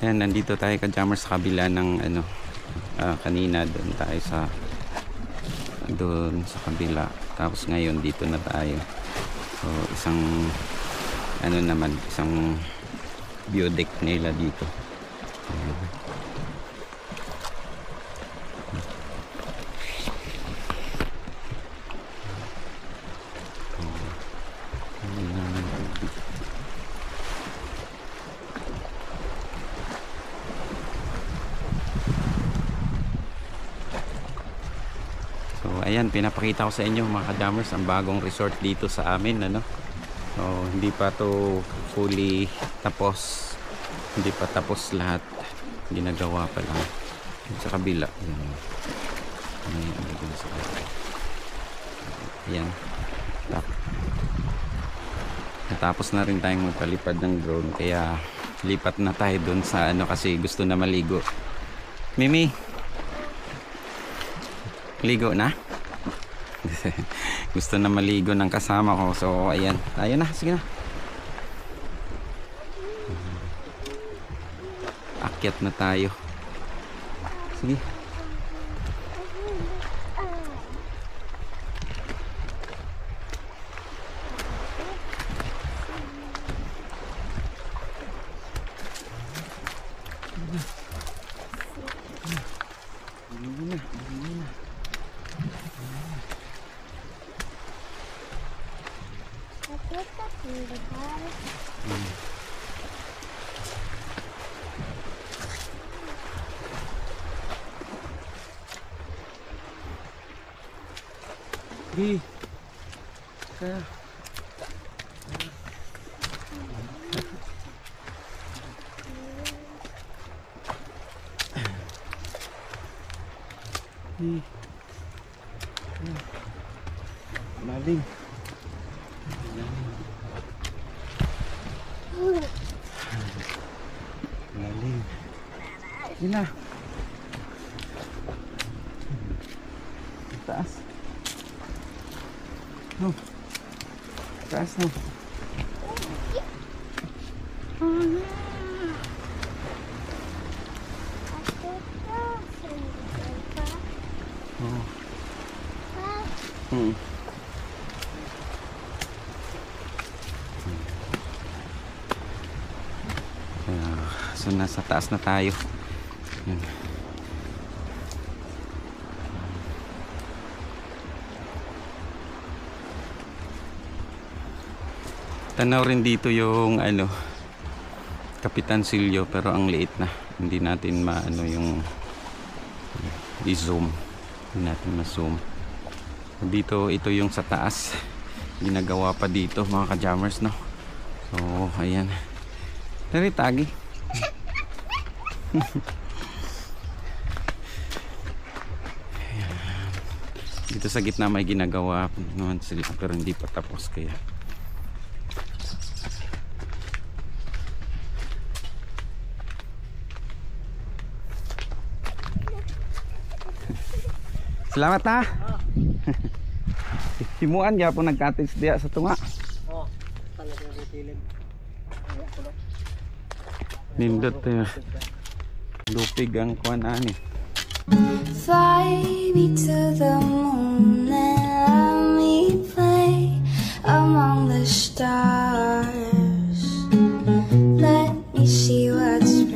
Ayan, nandito tayo ka-jammers sa kabila ng ano, kanina doon tayo sa kabila. Tapos ngayon dito na tayo. So isang ano naman, isang view deck nila dito. Ayan. So ayan, pinapakita ko sa inyo mga ka-jammers ang bagong resort dito sa amin, ano. So hindi pa to fully tapos. Hindi pa tapos lahat. Ginagawa pa lang. Sa kabila. Ayan. Ayan. Natapos na rin tayong magpalipad ng drone. Kaya lipat na tayo dun sa ano kasi gusto na maligo. Mimi! Ligo na? Gusto na maligo ng kasama ko. So ayan, tayo na, sige na. Akyat na tayo. Sige. Di. Kaya. Di. Lalim. Lalim. Gila. Taas. No. Taas no. Oh. So nasa taas na tayo. Yan. Tanaw rin dito yung ano, Kapitan Silyo, pero ang liit na. Hindi natin maano yung i-zoom. Hindi natin ma-zoom. Dito ito yung sa taas. Ginagawa pa dito mga ka-jammers, no. So ayan. Dari tagi. Dito sa gitna may ginagawa naman sila pero hindi pa tapos kaya. Salamat ha. Himuan ya po nagkatis diya sa tunga. Oh, talaga bitilin. Nindot lupig ang kuan ani. Fly me to the moon and let me play among the stars. Let me see what's